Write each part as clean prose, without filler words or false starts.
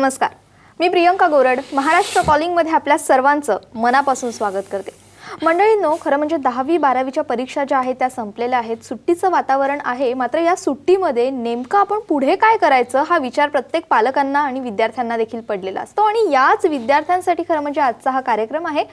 नमस्कार, मी प्रियंका गोरड महाराष्ट्र कॉलिंगमध्ये आपल्या सर्वांचं मनापासून स्वागत करते. मंडळींनो, खरं म्हणजे 10वी 12वीच्या परीक्षा ज्या आहेत त्या संपलेल्या आहेत. सुट्टीचं वातावरण आहे. मात्र या सुट्टीमध्ये नेमकं आपण पुढे काय करायचं हा विचार प्रत्येक पालकांना आणि विद्यार्थ्यांना देखील पडलेला असतो. आणि याच विद्यार्थ्यांसाठी खरं म्हणजे आजचा हा कार्यक्रम आहे.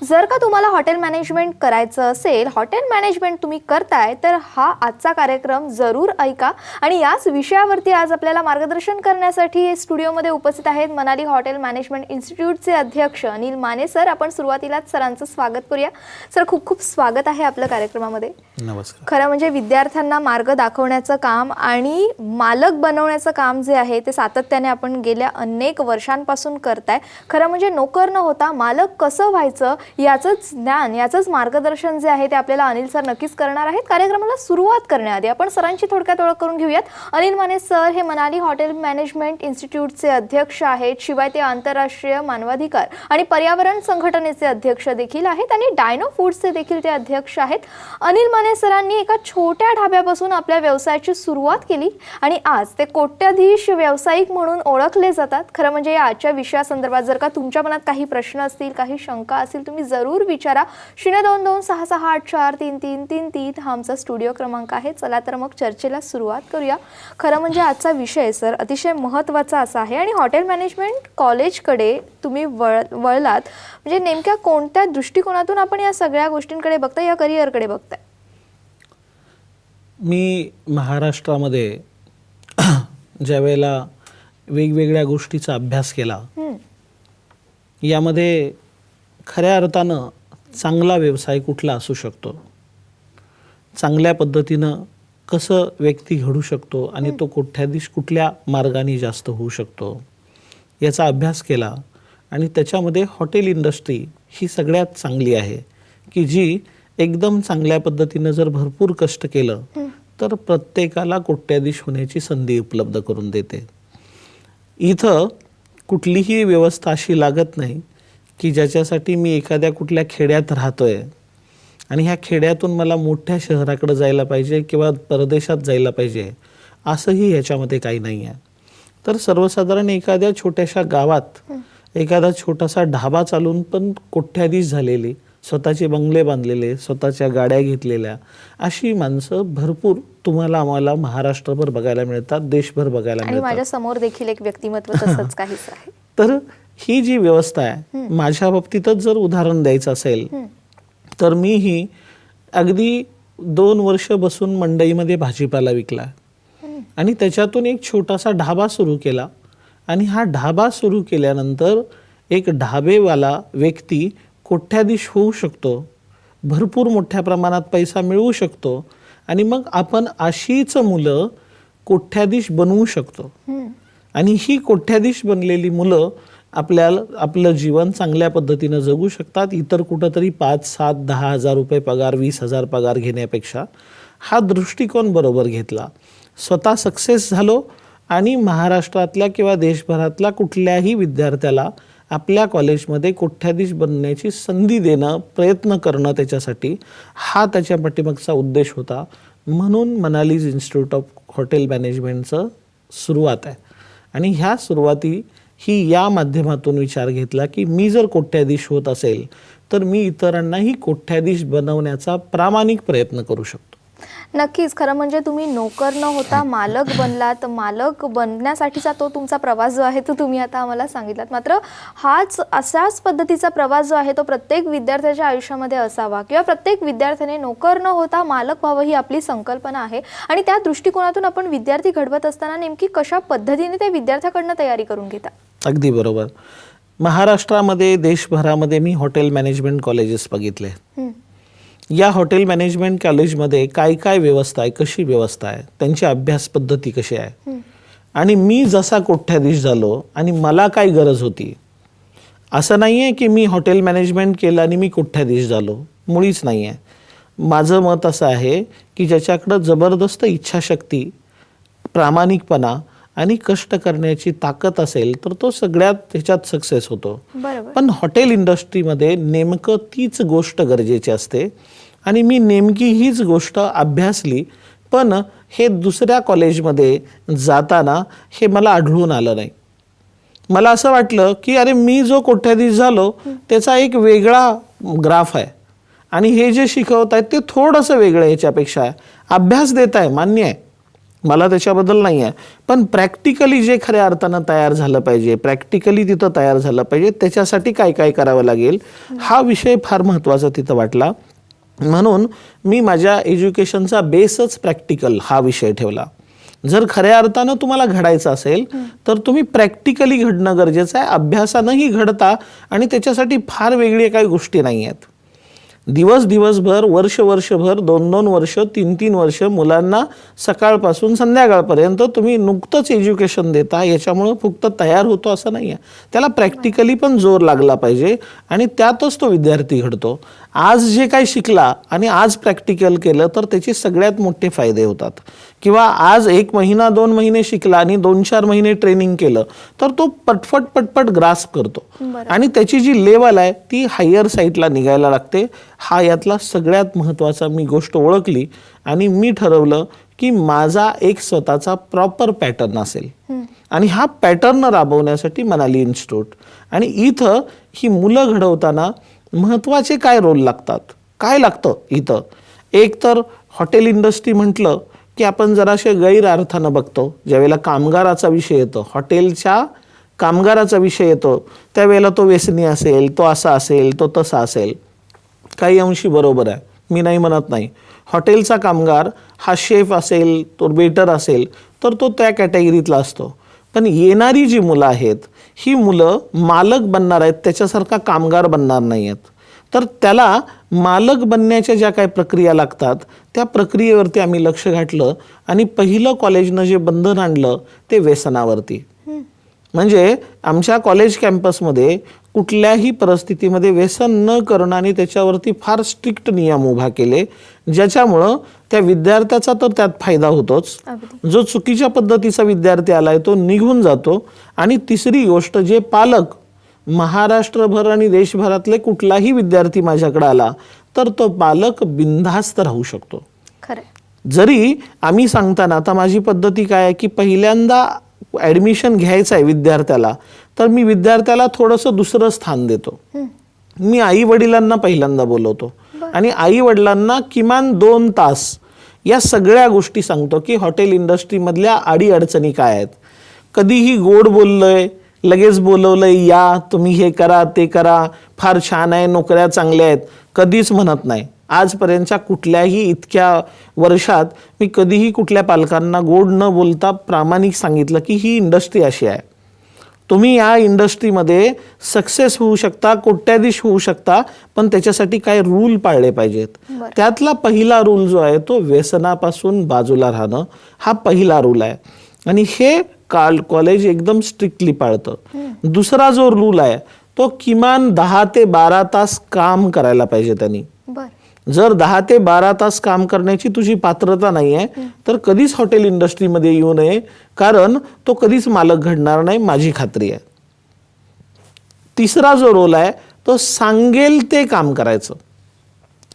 जर का तुम्हाला हॉटेल मॅनेजमेंट करायचं असेल, हॉटेल मॅनेजमेंट तुम्ही करताय, तर हा आजचा कार्यक्रम जरूर ऐका. आणि याच विषयावरती आज आपल्याला मार्गदर्शन करण्यासाठी स्टुडिओमध्ये उपस्थित आहेत मनाली हॉटेल मॅनेजमेंट इन्स्टिट्यूटचे अध्यक्ष अनिल माने सर. आपण सुरुवातीलाच सरांचं स्वागत करूया. सर, खूप खूप स्वागत आहे आपल्या कार्यक्रमामध्ये. नमस्कार. खरं म्हणजे विद्यार्थ्यांना मार्ग दाखवण्याचं काम आणि मालक बनवण्याचं काम जे आहे ते सातत्याने आपण गेल्या अनेक वर्षांपासून करताय. खरं म्हणजे नोकर न होता मालक कसं व्हायचं याचंच ज्ञान, याचंच मार्गदर्शन जे आहे ते आपल्याला अनिल सर नक्कीच करणार आहेत. कार्यक्रमाला सुरुवात करण्याआधी आपण सरांची थोडक्यात ओळख करून घेऊयात. अनिल माने सर हे मनाली हॉटेल मॅनेजमेंट इन्स्टिट्यूटचे अध्यक्ष आहेत. शिवाय ते आंतरराष्ट्रीय मानवाधिकार आणि पर्यावरण संघटनेचे अध्यक्ष देखील आहेत आणि डायनो फूड्सचे देखील ते अध्यक्ष आहेत. अनिल माने सरांनी एका छोट्या ढाब्यापासून आपल्या व्यवसायाची सुरुवात केली आणि आज ते कोट्याधीश व्यावसायिक म्हणून ओळखले जातात. खरं म्हणजे या आजच्या विषयासंदर्भात जर का तुमच्या मनात काही प्रश्न असतील, काही शंका असतील, तुम्ही जरूर विचारा. 0226684333 हा आमचा स्टुडिओ क्रमांक आहे. चला तर मग चर्चेला सुरुवात करूया. खरं म्हणजे आजचा विषय सर अतिशय महत्त्वाचा असा आहे आणि हॉटेल मॅनेजमेंट कॉलेजकडे तुम्ही वळलात म्हणजे नेमक्या कोणत्या दृष्टिकोनातून आपण या सगळ्या गोष्टींकडे बघताय, या करिअरकडे बघताय? मी महाराष्ट्रामध्ये ज्या वेळेला वेगवेगळ्या गोष्टीचा अभ्यास केला, यामध्ये खऱ्या अर्थानं चांगला व्यवसाय कुठला असू शकतो, चांगल्या पद्धतीनं कसं व्यक्ती घडू शकतो आणि तो कोट्याधीश कुठल्या मार्गाने जास्त होऊ शकतो याचा अभ्यास केला. आणि त्याच्यामध्ये हॉटेल इंडस्ट्री ही सगळ्यात चांगली आहे की जी एकदम चांगल्या पद्धतीनं जर भरपूर कष्ट केलं तर प्रत्येकाला कोट्याधीश होण्याची संधी उपलब्ध करून देते. इथं कुठलीही व्यवस्था अशी लागत नाही की ज्याच्यासाठी मी एखाद्या कुठल्या खेड्यात राहतोय आणि ह्या खेड्यातून मला मोठ्या शहराकडे जायला पाहिजे किंवा परदेशात जायला पाहिजे, असंही ह्याच्यामध्ये काही नाही आहे. तर सर्वसाधारण एखाद्या छोट्याशा गावात एखादा छोटासा ढाबा चालून पण कोट्याधीश झालेली, स्वतःचे बंगले बांधलेले, स्वतःच्या गाड्या घेतलेल्या अशी माणसं भरपूर तुम्हाला आम्हाला महाराष्ट्रभर बघायला मिळतात, देशभर बघायला मिळतात. माझ्या समोर देखील एक व्यक्तिमत्व तसंच काहीच आहे. तर ही जी व्यवस्था आहे, माझ्या बाबतीतच जर उदाहरण द्यायचं असेल तर मीही अगदी 2 वर्ष बसून मंडईमध्ये भाजीपाला विकला आणि त्याच्यातून एक छोटासा ढाबा सुरू केला. आणि हा ढाबा सुरू केल्यानंतर एक ढाबेवाला व्यक्ती कोट्याधीश होऊ शकतो, भरपूर मोठ्या प्रमाणात पैसा मिळवू शकतो आणि मग आपण अशीच मुलं कोट्याधीश बनवू शकतो. आणि ही कोट्याधीश बनलेली मुलं आपल्याला आपलं जीवन चांगल्या पद्धतीनं जगू शकतात. इतर कुठंतरी 5, 7, 10 हजार रुपये पगार, 20,000 पगार घेण्यापेक्षा हा दृष्टिकोन बरोबर घेतला, स्वतः सक्सेस झालो आणि महाराष्ट्रातल्या किंवा देशभरातल्या कुठल्याही विद्यार्थ्याला आपल्या कॉलेजमध्ये कोट्याधीश बनण्याची संधी देणं, प्रयत्न करणं, त्याच्यासाठी हा त्याच्या पाठीमागचा उद्देश होता. म्हणून मनालीज इन्स्टिट्यूट ऑफ हॉटेल मॅनेजमेंटचं सुरुवात आहे. आणि ह्या सुरुवाती ही या माध्यमातून विचार घेतला की मी जर कोट्याधीश होत असेल तर मी इतरांनाही कोट्याधीश बनवण्याचा प्रामाणिक प्रयत्न करू शकतो. नक्कीच. खरं म्हणजे तुम्ही नोकर न होता मालक बनलात. मालक बनण्यासाठीचा तो तुमचा प्रवास जो आहे तो तुम्ही आता आम्हाला सांगितलात. मात्र अशाच पद्धतीचा प्रवास जो आहे तो प्रत्येक विद्यार्थ्याच्या आयुष्यामध्ये असावा किंवा प्रत्येक विद्यार्थ्याने नोकर न होता मालक व्हावं ही आपली संकल्पना आहे. आणि त्या दृष्टिकोनातून आपण विद्यार्थी घडवत असताना नेमकी कशा पद्धतीने त्या विद्यार्थ्याकडनं तयारी करून घेता? अगदी बरोबर. महाराष्ट्रामध्ये, देशभरामध्ये मी हॉटेल मॅनेजमेंट कॉलेजेस बघितले. या हॉटेल मॅनेजमेंट कॉलेजमध्ये काय काय व्यवस्था आहे, कशी व्यवस्था आहे, त्यांची अभ्यास पद्धती कशी आहे आणि मी जसा कोट्याधीश झालो आणि मला काय गरज होती, असं नाही आहे की मी हॉटेल मॅनेजमेंट केलं आणि मी कोट्याधीश झालो, मुळीच नाही आहे. माझं मत असं आहे की ज्याच्याकडं जबरदस्त इच्छाशक्ती, प्रामाणिकपणा आणि कष्ट करण्याची ताकद असेल तर तो सगळ्यात त्याच्यात सक्सेस होतो. पण हॉटेल इंडस्ट्रीमध्ये नेमकं तीच गोष्ट गरजेची असते आणि मी नेमकी हीच गोष्ट अभ्यासली, पण हे दुसऱ्या कॉलेजमध्ये जाताना हे मला आढळून आलं नाही. मला असं वाटलं की अरे मी जो कोट्याधीश झालो त्याचा एक वेगळा ग्राफ आहे आणि हे जे शिकवत आहेत ते थोडंसं वेगळं याच्यापेक्षा आहे. अभ्यास देत आहे मान्य आहे, मला त्याच्याबद्दल नाही आहे, पण प्रॅक्टिकली जे खऱ्या अर्थानं तयार झालं पाहिजे, प्रॅक्टिकली तिथं तयार झालं पाहिजे, त्याच्यासाठी काय काय करावं लागेल हा विषय फार महत्त्वाचा तिथं वाटला. म्हणून मी माझ्या एज्युकेशनचा बेसच प्रॅक्टिकल हा विषय ठेवला. जर खऱ्या अर्थानं तुम्हाला घडायचं असेल तर तुम्ही प्रॅक्टिकली घडणं गरजेचं आहे. अभ्यासानंही घडता आणि त्याच्यासाठी फार वेगळी काही गोष्टी नाही आहेत. दिवसभर वर्षभर 2-2 वर्ष 3-3 वर्ष मुलांना सकाळपासून संध्याकाळपर्यंत तुम्ही नुकतंच एज्युकेशन देता, याच्यामुळं फक्त तयार होतो असं नाही आहे. त्याला प्रॅक्टिकली पण जोर लागला पाहिजे आणि त्यातच तो विद्यार्थी घडतो. आज जे काही शिकला आणि आज प्रॅक्टिकल केलं तर त्याचे सगळ्यात मोठे फायदे होतात. किंवा आज 1 महिना 2 महिने शिकला आणि 2-4 महिने ट्रेनिंग केलं तर तो पटपट ग्रास्प करतो आणि त्याची जी लेवल आहे ती हायर साईडला निघायला लागते. हा यातला सगळ्यात महत्त्वाचा मी गोष्ट ओळखली आणि मी ठरवलं की माझा एक स्वतःचा प्रॉपर पॅटर्न असेल आणि हा पॅटर्न राबवण्यासाठी मनाली इन्स्टिट्यूट. आणि इथं ही मुलं घडवताना महत्त्वाचे काय रोल लागतात, काय लागतं इथं. एक तर हॉटेल इंडस्ट्री म्हटलं की आपण जराशे गैर अर्थानं बघतो. ज्यावेळेला कामगाराचा विषय येतो, हॉटेलच्या कामगाराचा विषय येतो, त्यावेळेला तो व्यसनी असेल, तो असा असेल, तो तसा असेल. काही अंशी बरोबर आहे, मी नाही म्हणत नाही. हॉटेलचा कामगार हा शेफ असेल, तो वेटर असेल तर तो त्या कॅटेगरीतला असतो. पण येणारी जी मुलं आहेत ही मुलं मालक बनणार आहेत, त्याच्यासारखा कामगार बनणार नाही आहेत. तर त्याला मालक बनण्याच्या ज्या काही प्रक्रिया लागतात त्या प्रक्रियेवरती आम्ही लक्ष घातलं आणि पहिलं कॉलेजनं जे बंधन आणलं ते व्यसनावरती. म्हणजे आमच्या कॉलेज कॅम्पसमध्ये कुठल्याही परिस्थितीमध्ये व्यसन न करणं आणि त्याच्यावरती फार स्ट्रिक्ट नियम उभा केले, ज्याच्यामुळं त्या विद्यार्थ्याचा तर त्यात फायदा होतोच, जो चुकीच्या पद्धतीचा विद्यार्थी आलाय तो निघून जातो. आणि तिसरी गोष्ट, जे पालक महाराष्ट्रभर आणि देशभरातले कुठलाही विद्यार्थी माझ्याकडे आला तर तो पालक बिनधास्त राहू शकतो. जरी आम्ही सांगताना आता माझी पद्धती काय आहे की पहिल्यांदा ॲडमिशन घ्यायचं आहे विद्यार्थ्याला तर मी विद्यार्थ्याला थोडंसं दुसरं स्थान देतो. मी आई वडिलांना पहिल्यांदा बोलवतो आणि आई वडिलांना किमान 2 तास या सगळ्या गोष्टी सांगतो की हॉटेल इंडस्ट्रीमधल्या अडीअडचणी काय आहेत. कधीही गोड बोललोय, लगेच बोलवलंय, या तुम्ही हे करा ते करा, फार छान आहे, नोकऱ्या चांगल्या आहेत, कधीच म्हणत नाही. आजपर्यंतच्या कुठल्याही इतक्या वर्षात मी कधीही कुठल्या पालकांना गोड न बोलता प्रामाणिक सांगितलं की ही इंडस्ट्री अशी आहे, तुम्ही या इंडस्ट्रीमध्ये सक्सेस होऊ शकता, कोट्याधीश होऊ शकता, पण त्याच्यासाठी काय रूल पाळले पाहिजेत. त्यातला पहिला रूल जो आहे तो व्यसनापासून बाजूला राहणं हा पहिला रूल आहे आणि हे कॉलेज एकदम स्ट्रिक्टली पाळतं. दुसरा जो रूल आहे तो किमान 10 ते 12 तास काम करायला पाहिजे त्यांनी. जर 10 ते 12 तास काम करण्याची तुझी पात्रता नाही आहे तर कधीच हॉटेल इंडस्ट्रीमध्ये येऊ नये, कारण तो कधीच मालक घडणार नाही, माझी खात्री आहे. तिसरा जो रोल आहे तो सांगेल ते काम करायचं.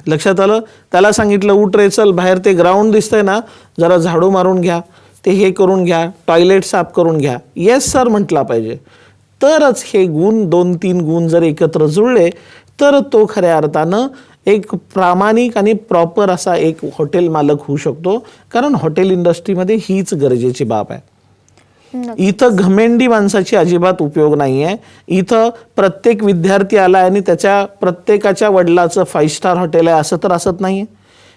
लक्षात आलं? त्याला सांगितलं उठ रे चल बाहेर ते ग्राउंड दिसतंय ना, जरा झाडू मारून घ्या, ते हे करून घ्या, टॉयलेट साफ करून घ्या, येस सर म्हटला पाहिजे. तरच हे गुण 2-3 गुण जर एकत्र जुळले तर तो खऱ्या अर्थानं एक प्रामाणिक आणि प्रॉपर असा एक हॉटेल मालक होऊ शकतो. कारण हॉटेल इंडस्ट्रीमध्ये हीच गरजेची बाब आहे. इथं घमेंडी माणसाची अजिबात उपयोग नाही आहे. इथं प्रत्येक विद्यार्थी आला आणि त्याच्या प्रत्येकाच्या वडिलाचं 5 स्टार हॉटेल आहे असं तर असत नाही आहे.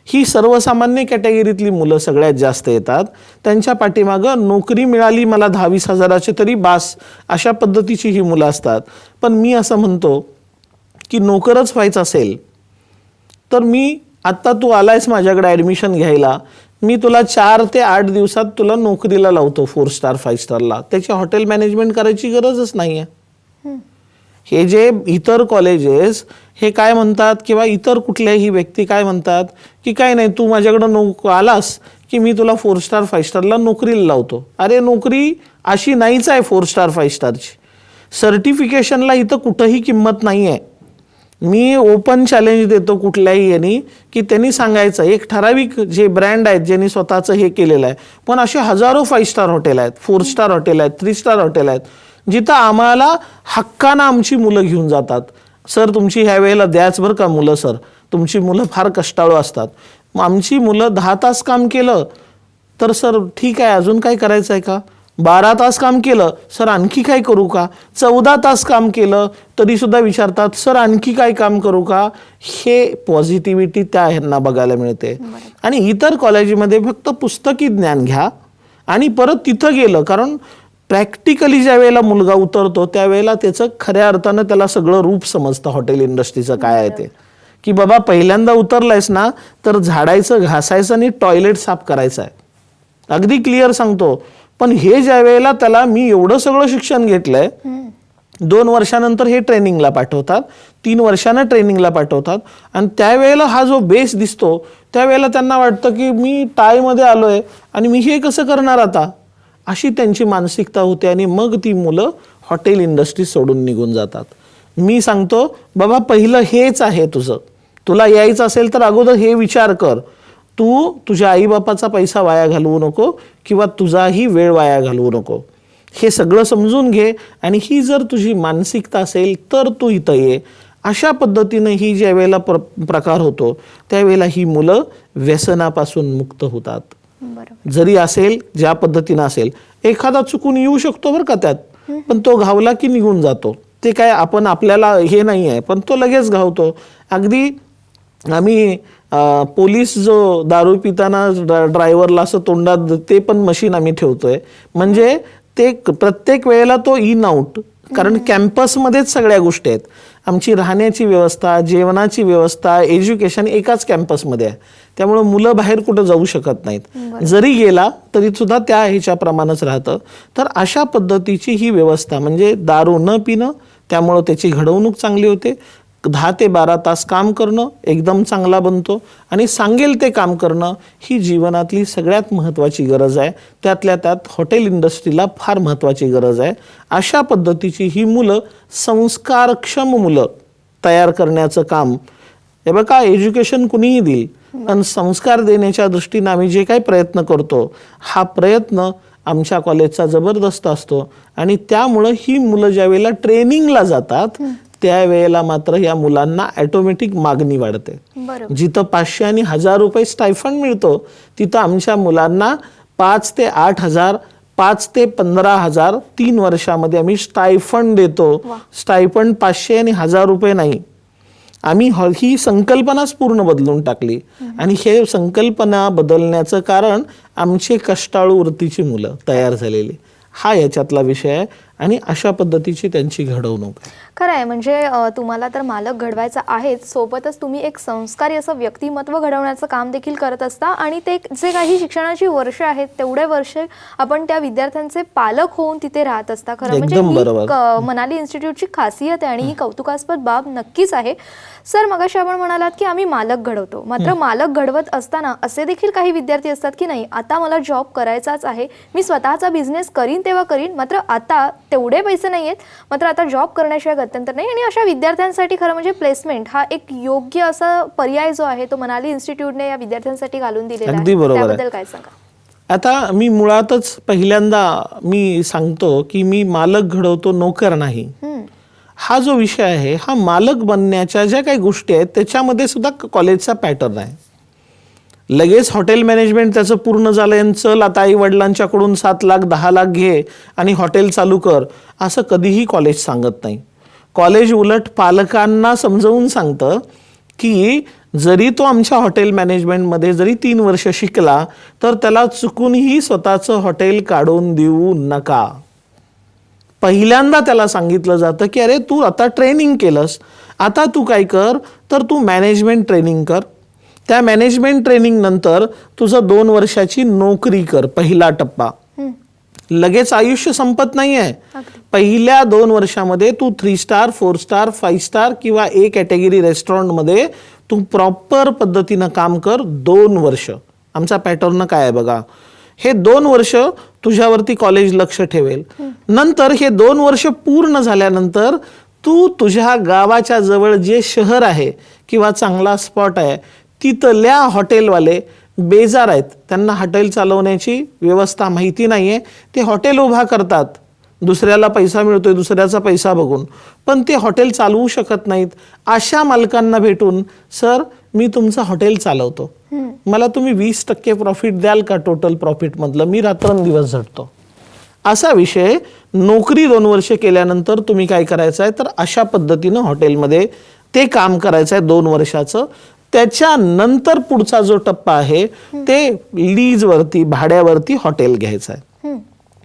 ही सर्वसामान्य कॅटेगरीतली मुलं सगळ्यात जास्त येतात. त्यांच्या पाठीमागं नोकरी मिळाली मला 10-20 हजाराची तरी बास अशा पद्धतीची ही मुलं असतात. पण मी असं म्हणतो की नोकरच व्हायचं असेल तर मी आत्ता तू आलायस माझ्याकडे ॲडमिशन घ्यायला, मी तुला 4 ते 8 दिवसात तुला नोकरीला लावतो 4 स्टार 5 स्टारला. त्याची हॉटेल मॅनेजमेंट करायची गरजच नाही आहे. हे जे इतर कॉलेजेस हे काय म्हणतात किंवा इतर कुठल्याही व्यक्ती काय म्हणतात की काय नाही तू माझ्याकडं आलास की मी तुला 4 स्टार 5 स्टारला नोकरीला लावतो. अरे नोकरी अशी नाहीच आहे 4 स्टार 5 स्टारची. सर्टिफिकेशनला इथं कुठंही किंमत नाही आहे. मी ओपन चॅलेंज देतो कुठल्याही यांनी की त्यांनी सांगायचं एक ठराविक जे ब्रँड आहेत ज्यांनी स्वतःचं हे केलेलं आहे, पण असे हजारो 5 स्टार हॉटेल आहेत, 4 स्टार हॉटेल आहेत, 3 स्टार हॉटेल आहेत, जिथं आम्हाला हक्कानं आमची मुलं घेऊन जातात. सर तुमची ह्या वेळेला द्याच बरं का मुलं, सर तुमची मुलं फार कष्टाळू असतात. मग आमची मुलं 10 तास काम केलं तर सर ठीक आहे, अजून काय करायचं आहे का? 12 तास काम केलं सर आणखी काय करू का? 14 तास काम केलं तरी सुद्धा विचारतात सर आणखी काय काम करू का? हे पॉझिटिव्हिटी त्या ह्यांना बघायला मिळते. आणि इतर कॉलेजमध्ये फक्त पुस्तकी ज्ञान घ्या आणि परत तिथं गेलं, कारण प्रॅक्टिकली ज्या वेळेला मुलगा उतरतो त्यावेळेला त्याचं खऱ्या अर्थानं त्याला सगळं रूप समजतं हॉटेल इंडस्ट्रीचं काय आहे ते. की बाबा पहिल्यांदा उतरलायस ना तर झाडायचं, घासायचं आणि टॉयलेट साफ करायचं आहे, अगदी क्लिअर सांगतो. पण हे ज्या वेळेला त्याला मी एवढं सगळं शिक्षण घेतलंय, 2 वर्षानंतर हे ट्रेनिंगला पाठवतात, 3 वर्षानं ट्रेनिंगला पाठवतात आणि त्यावेळेला हा जो बेस दिसतो त्यावेळेला त्यांना वाटतं की मी टायमध्ये आलोय आणि मी हे कसं करणार आता, अशी त्यांची मानसिकता होते आणि मग ती मुलं हॉटेल इंडस्ट्री सोडून निघून जातात. मी सांगतो बाबा पहिलं हेच आहे तुझं, तुला यायचं असेल तर अगोदर हे विचार कर, तू तुझ्या आईबापाचा पैसा वाया घालवू नको किंवा तुझाही वेळ वाया घालवू नको. हे सगळं समजून घे आणि ही जर तुझी मानसिकता असेल तर तू इथं ये. अशा पद्धतीनं ही ज्या वेळेला प्रकार होतो त्यावेळेला ही मुलं व्यसनापासून मुक्त होतात. जरी असेल ज्या पद्धतीनं असेल, एखादा चुकून येऊ शकतो बरं का त्यात, पण तो घावला की निघून जातो. ते काय आपण आपल्याला हे नाही आहे, पण तो लगेच घावतो. अगदी आम्ही पोलीस जो दारू पिताना ड्रायव्हरला असं तोंडात ते पण मशीन आम्ही ठेवतोय, म्हणजे ते प्रत्येक वेळेला तो इन आउट, कारण कॅम्पसमध्येच सगळ्या गोष्टी आहेत. आमची राहण्याची व्यवस्था, जेवणाची व्यवस्था, एज्युकेशन एकाच कॅम्पसमध्ये आहे. त्यामुळे मुलं बाहेर कुठं जाऊ शकत नाहीत. जरी गेला तरी सुद्धा त्या ह्याच्याप्रमाणेच राहतं. तर अशा पद्धतीची ही व्यवस्था, म्हणजे दारू न पिणं, त्यामुळं त्याची घडवणूक चांगली होते. 10 ते 12 तास काम करणं एकदम चांगला बनतो आणि सांगेल ते काम करणं ही जीवनातली सगळ्यात महत्त्वाची गरज आहे. त्यातल्या त्यात हॉटेल इंडस्ट्रीला फार महत्त्वाची गरज आहे. अशा पद्धतीची ही मुलं, संस्कारक्षम मुलं तयार करण्याचं काम, हे बघा एज्युकेशन कुणीही देईल, पण संस्कार देण्याच्या दृष्टीनं आम्ही जे काही प्रयत्न करतो, हा प्रयत्न आमच्या कॉलेजचा जबरदस्त असतो. आणि त्यामुळं ही मुलं ज्या वेळेला ट्रेनिंगला जातात त्यावेळेला मात्र या मुलांना ऑटोमॅटिक मागणी वाढते. जिथं 500 आणि 1000 रुपये स्टायफंड मिळतो तिथं आमच्या मुलांना 5 ते 8,000, 5 ते 15,000 3 वर्षामध्ये आम्ही स्टायफंड देतो. स्टायफंड 500 आणि 1000 रुपये नाही, आम्ही ही संकल्पनाच पूर्ण बदलून टाकली. आणि हे संकल्पना बदलण्याचं कारण आमचे कष्टाळू वृत्तीची मुलं तयार झालेली, हा याच्यातला विषय आहे. आणि अशा पद्धतीची त्यांची घडवणूक आहे. खरं आहे, म्हणजे तुम्हाला तर मालक घडवायचा आहेच, सोबतच तुम्ही एक संस्कारी असं व्यक्तिमत्व घडवण्याचं काम देखील करत असता. आणि ते जे काही शिक्षणाची वर्ष आहेत तेवढे वर्ष आपण त्या विद्यार्थ्यांचे पालक होऊन तिथे राहत असता. खरं म्हणजे ही मनाली इन्स्टिट्यूटची खासियत आहे आणि ही कौतुकास्पद बाब नक्कीच आहे. सर मगाशी आपण म्हणालात की आम्ही मालक घडवतो, मात्र मालक घडवत असताना असे देखील काही विद्यार्थी असतात की नाही आता मला जॉब करायचाच आहे, मी स्वतःचा बिझनेस करीन तेव्हा करीन, मात्र आता तेवढे पैसे नाही आहेत, मात्र आता जॉब करण्याशिवाय गत्यंतर नाही. आणि अशा विद्यार्थ्यांसाठी खरं म्हणजे प्लेसमेंट हा एक योग्य असा पर्याय जो आहे तो मनाली इन्स्टिट्यूटने या विद्यार्थ्यांसाठी घालून दिलेला आहे. त्याबद्दल काय सांगा? आता मी मुळातच पहिल्यांदा मी सांगतो की मी मालक घडवतो, नोकर नाही. हा जो विषय आहे हा मालक बनण्याच्या ज्या काही गोष्टी आहेत त्याच्यामध्ये सुद्धा कॉलेजचा पॅटर्न आहे. लगेच हॉटेल मॅनेजमेंट त्याचं पूर्ण झालं, चल आता आई वडिलांच्याकडून 7 लाख 10 लाख घे आणि हॉटेल चालू कर, असं कधीही कॉलेज सांगत नाही. कॉलेज उलट पालकांना समजावून सांगतं की जरी तो आमच्या हॉटेल मॅनेजमेंटमध्ये जरी 3 वर्ष शिकला तर त्याला चुकूनही स्वतःचं हॉटेल काढून देऊ नका. पहिल्यांदा त्याला सांगितलं जातं की अरे तू आता ट्रेनिंग केलंस, आता तू काय कर तर तू मॅनेजमेंट ट्रेनिंग कर. त्या मॅनेजमेंट ट्रेनिंग नंतर तुझं 2 वर्षाची नोकरी कर, पहिला टप्पा. लगेच आयुष्य संपत नाही आहे. पहिल्या 2 वर्षामध्ये तू 3 स्टार 4 स्टार 5 स्टार किंवा A कॅटेगरी रेस्टॉरंटमध्ये तू प्रॉपर पद्धतीनं काम कर 2 वर्ष. आमचा पॅटर्न काय आहे बघा, हे 2 वर्ष तुझ्यावरती कॉलेज लक्ष ठेवेल. नंतर हे 2 वर्ष पूर्ण झाल्यानंतर तू तुझ्या गावाच्या जवळ जे शहर आहे किंवा चांगला स्पॉट आहे तिथल्या हॉटेलवाले बेजार आहेत, त्यांना हॉटेल चालवण्याची व्यवस्था माहिती नाही आहे, ते हॉटेल उभा करतात. दुसऱ्याला पैसा मिळतोय दुसऱ्याचा पैसा बघून, पण ते हॉटेल चालवू शकत नाहीत. अशा मालकांना भेटून, सर मी तुमचं हॉटेल चालवतो, मला तुम्ही 20% प्रॉफिट द्याल का टोटल प्रॉफिटमधलं, मी रात्रंदिवस झटतो. असा विषय नोकरी 2 वर्ष केल्यानंतर तुम्ही काय करायचं आहे, तर अशा पद्धतीनं हॉटेलमध्ये ते काम करायचं आहे 2 वर्षाचं. त्याच्यानंतर पुढचा जो टप्पा आहे ते लीजवरती, भाड्यावरती हॉटेल घ्यायचं आहे.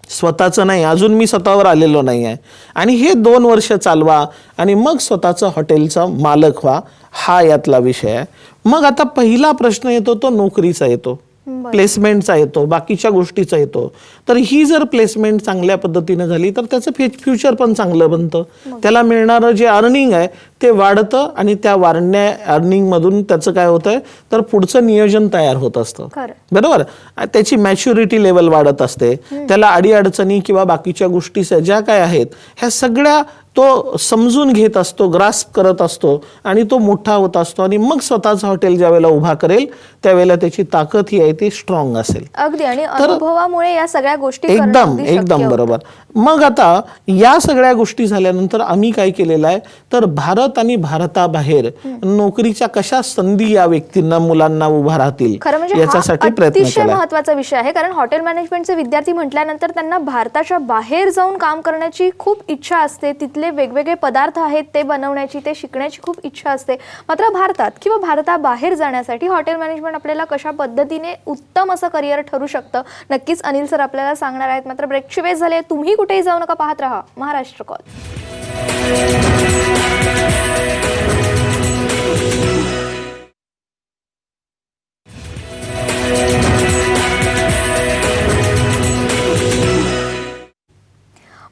स्वतःचं नाही, अजून मी स्वतःवर आलेलो नाही आहे. आणि हे 2 वर्ष चालवा आणि मग स्वतःचं हॉटेलचा मालक व्हा, हा यातला विषय आहे. मग आता पहिला प्रश्न येतो तो नोकरीचा येतो, प्लेसमेंटचा येतो, बाकीच्या गोष्टीचा येतो. तर ही जर प्लेसमेंट चांगल्या पद्धतीने झाली तर त्याचं फ्युचर पण चांगलं बनतं. त्याला मिळणारं जे अर्निंग आहे ते वाढतं आणि त्या वाढण्या अर्निंगमधून त्याचं काय होतंय, तर पुढचं नियोजन तयार होत असतं. बरोबर, त्याची मॅच्युरिटी लेवल वाढत असते. त्याला अडीअडचणी किंवा बाकीच्या गोष्टी ज्या काय आहेत ह्या सगळ्या तो समजून घेत असतो, ग्रास्प करत असतो आणि तो मोठा होत असतो. आणि मग स्वतःचं हॉटेल ज्या वेळेला उभा करेल त्यावेळेला त्याची ताकद ही आहे ती स्ट्रॉंग असेल. अगदी, आणि अनुभवामुळे या सगळ्या गोष्टी एकदम बरोबर. मग आता या सगळ्या गोष्टी झाल्यानंतर आम्ही काय केलेलं आहे, तर भारत आणि भारताबाहेर नोकरीच्या कशा संधी या व्यक्तींना, मुलांना उभा राहतील याच्यासाठी प्रयत्न केला. महत्त्वाचा विषय आहे, कारण हॉटेल मॅनेजमेंटचे विद्यार्थी म्हटल्यानंतर त्यांना भारताच्या बाहेर जाऊन काम करण्याची खूप इच्छा असते. तिथले वेगवेगळे पदार्थ आहेत ते बनवण्याची, ते शिकण्याची खूप इच्छा असते. मात्र भारतात किंवा भारताबाहेर जाण्यासाठी हॉटेल मॅनेजमेंट आपल्याला कशा पद्धतीने उत्तम असं करिअर ठरू शकतं, नक्कीच अनिल सर आपल्याला सांगणार आहेत. मात्र ब्रेकची वेळ झाली आहे, तुम्ही कुठेही जाऊ नका, पाहत रहा महाराष्ट्र कॉल.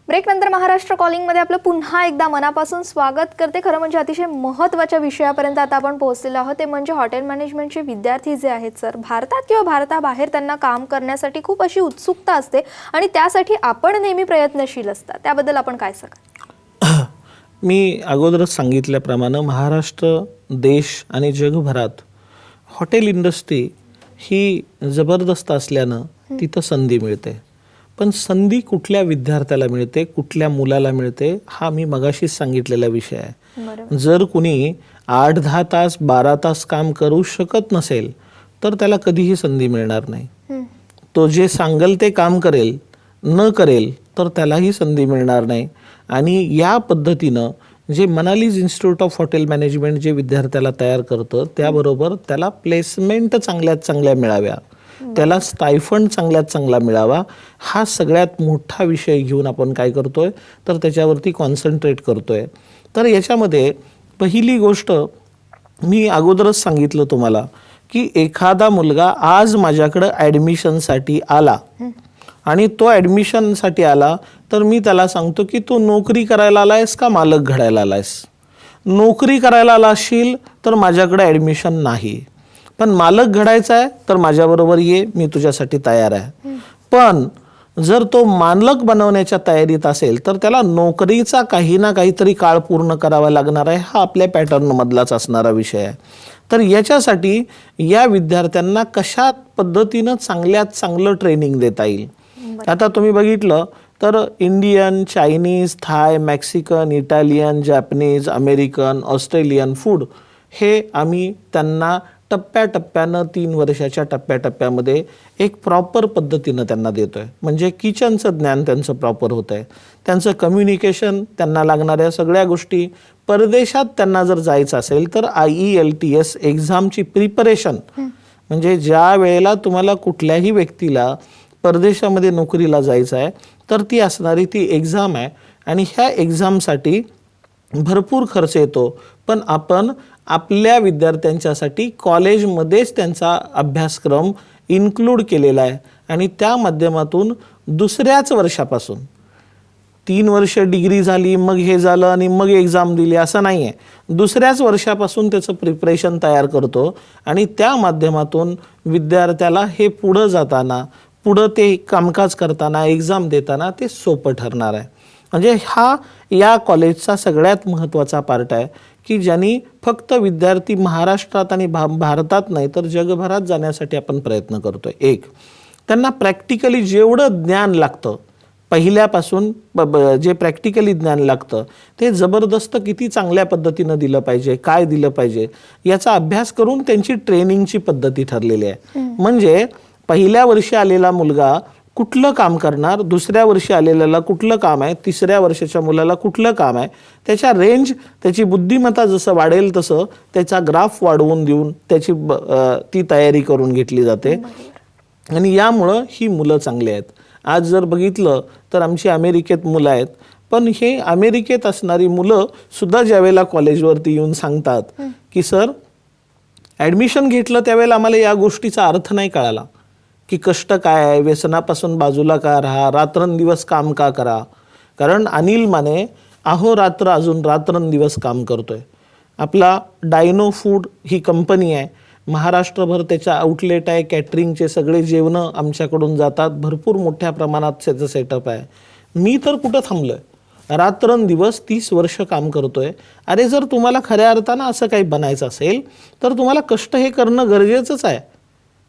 ब्रेक नंतर महाराष्ट्र कॉलिंगमध्ये आपलं पुन्हा एकदा मनापासून स्वागत करते. खरं म्हणजे अतिशय महत्त्वाच्या विषयापर्यंत आता आपण पोहोचलेलो आहोत, ते म्हणजे हॉटेल मॅनेजमेंटचे विद्यार्थी जे आहेत सर, भारतात किंवा भारताबाहेर त्यांना काम करण्यासाठी खूप अशी उत्सुकता असते आणि त्यासाठी आपण नेहमी प्रयत्नशील असतात. त्याबद्दल आपण काय सांगाल? मी अगोदरच सांगितल्याप्रमाणे महाराष्ट्र देश आणि जगभरात हॉटेल इंडस्ट्री ही जबरदस्त असल्यानं तिथं संधी मिळते. पण संधी कुठल्या विद्यार्थ्याला मिळते, कुठल्या मुलाला मिळते, हा मी मगाशीच सांगितलेला विषय आहे. जर कुणी 8-10 तास 12 तास काम करू शकत नसेल तर त्याला कधीही संधी मिळणार नाही. तो जे सांगेल ते काम करेल, न करेल तर त्यालाही संधी मिळणार नाही. आणि या पद्धतीनं जे मनालीज इन्स्टिट्यूट ऑफ हॉटेल मॅनेजमेंट जे विद्यार्थ्याला तयार करतं त्याबरोबर त्याला प्लेसमेंट चांगल्यात चांगल्या मिळाव्या, त्याला स्टायफंड चांगल्यात चांगला मिळावा, हा सगळ्यात मोठा विषय घेऊन आपण काय करतोय, तर त्याच्यावरती कॉन्सन्ट्रेट करतोय. तर याच्यामध्ये पहिली गोष्ट मी अगोदरच सांगितलं तुम्हाला की एखादा मुलगा आज माझ्याकडं ॲडमिशनसाठी आला आणि तो ॲडमिशनसाठी आला तर मी त्याला सांगतो की तू नोकरी करायला आलायस का मालक घडायला आलायस. नोकरी करायला आला असशील तर माझ्याकडे ॲडमिशन नाही, पण मालक घडायचा आहे तर माझ्याबरोबर ये, मी तुझ्यासाठी तयार आहे. पण जर तो मालक बनवण्याच्या तयारीत असेल तर त्याला नोकरीचा काही ना काहीतरी काळ पूर्ण करावा लागणार आहे. हा आपल्या पॅटर्नमधलाच असणारा विषय आहे. तर याच्यासाठी या विद्यार्थ्यांना कशा पद्धतीनं चांगल्यात चांगलं ट्रेनिंग देता येईल. आता तुम्ही बघितलं तर Indian, Chinese, Thai, Mexican, Italian, Japanese, American, Australian food हे आम्ही त्यांना टप्प्याटप्प्यानं 3 वर्षाच्या टप्प्याटप्प्यामध्ये एक प्रॉपर पद्धतीनं त्यांना देतो आहे. म्हणजे किचनचं ज्ञान त्यांचं प्रॉपर होतं आहे, त्यांचं कम्युनिकेशन, त्यांना लागणाऱ्या सगळ्या गोष्टी. परदेशात त्यांना जर जायचं असेल तर IELTS एक्झामची प्रिपरेशन, म्हणजे ज्या वेळेला तुम्हाला कुठल्याही व्यक्तीला परदेशामध्ये नोकरीला जायचं आहे तर ती असणारी ती एक्झाम आहे. आणि ह्या एक्झामसाठी भरपूर खर्च येतो, पण आपण आपल्या विद्यार्थ्यांच्यासाठी कॉलेजमध्येच त्यांचा अभ्यासक्रम इन्क्लूड केलेला आहे. आणि त्या माध्यमातून दुसऱ्याच वर्षापासून 3 वर्ष डिग्री झाली मग हे झालं आणि मग एक्झाम दिली असं नाही आहे. दुसऱ्याच वर्षापासून त्याचं प्रिपरेशन तयार करतो आणि त्या माध्यमातून विद्यार्थ्याला हे पुढं जाताना, पुढं ते कामकाज करताना, एक्झाम देताना ते सोपं ठरणार आहे. म्हणजे हा या कॉलेजचा सगळ्यात महत्त्वाचा पार्ट आहे की ज्यांनी फक्त विद्यार्थी महाराष्ट्रात आणि भारतात नाही तर जगभरात जाण्यासाठी आपण प्रयत्न करतोय. एक, त्यांना प्रॅक्टिकली जेवढं ज्ञान लागतं पहिल्यापासून जे प्रॅक्टिकली ज्ञान लागतं ते जबरदस्त किती चांगल्या पद्धतीनं दिलं पाहिजे, काय दिलं पाहिजे याचा अभ्यास करून त्यांची ट्रेनिंगची पद्धती ठरलेली आहे. म्हणजे पहिल्या वर्षी आलेला मुलगा कुठलं काम करणार, दुसऱ्या वर्षी आलेल्याला कुठलं काम आहे, तिसऱ्या वर्षाच्या मुलाला कुठलं काम आहे, त्याच्या रेंज, त्याची बुद्धिमत्ता जसं वाढेल तसं त्याचा ग्राफ वाढवून देऊन त्याची ती तयारी करून घेतली जाते. आणि यामुळं ही मुलं चांगली आहेत. आज जर बघितलं तर आमची अमेरिकेत मुलं आहेत, पण हे अमेरिकेत असणारी मुलं सुद्धा ज्यावेळेला कॉलेजवरती येऊन सांगतात की सर ॲडमिशन घेतलं त्यावेळेला आम्हाला या गोष्टीचा अर्थ नाही कळाला की कष्ट काय आहे, व्यसनापासून बाजूला का राहा, रात्रंदिवस काम का करा. कारण अनिल माने अहोरात्र अजून रात्रंदिवस काम करतोय. आपला डायनो फूड ही कंपनी आहे, महाराष्ट्रभर त्याचा आउटलेट आहे, कॅटरिंगचे सगळे जेवणं आमच्याकडून जातात, भरपूर मोठ्या प्रमाणात त्याचं सेटअप आहे. मी तर कुठं थांबलोय, रात्रंदिवस 30 वर्ष काम करतोय. अरे जर तुम्हाला खऱ्या अर्थानं असं काही बनायचं असेल तर तुम्हाला कष्ट हे करणं गरजेचंच आहे,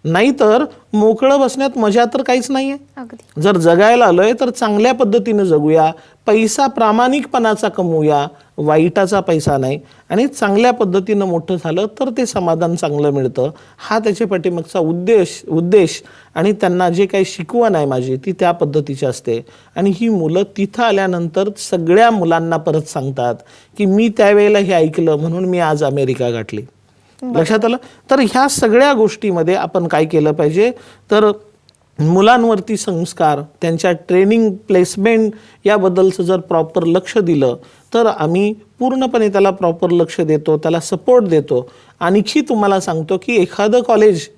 नाहीतर मोकळं बसण्यात मजा तर काहीच नाहीये. जर जगायला आलोय तर चांगल्या पद्धतीने जगूया, पैसा प्रामाणिकपणाचा कमवूया, वाईटाचा पैसा नाही, आणि चांगल्या पद्धतीनं मोठं झालं तर ते समाधान चांगलं मिळतं. हा त्याच्या पाठीमागचा उद्देश आणि त्यांना जे काही शिकवण आहे माझी ती त्या पद्धतीची असते. आणि ही मुलं तिथं आल्यानंतर सगळ्या मुलांना परत सांगतात की मी त्यावेळेला हे ऐकलं म्हणून मी आज अमेरिका गाठली. लक्षात आलं. तर ह्या सगळ्या गोष्टीमध्ये आपण काय केलं पाहिजे तर मुलांवरती संस्कार, त्यांच्या ट्रेनिंग, प्लेसमेंट याबद्दलचं जर प्रॉपर लक्ष दिलं तर आम्ही पूर्णपणे त्याला प्रॉपर लक्ष देतो, त्याला सपोर्ट देतो. आणखी तुम्हाला सांगतो की एखादं कॉलेज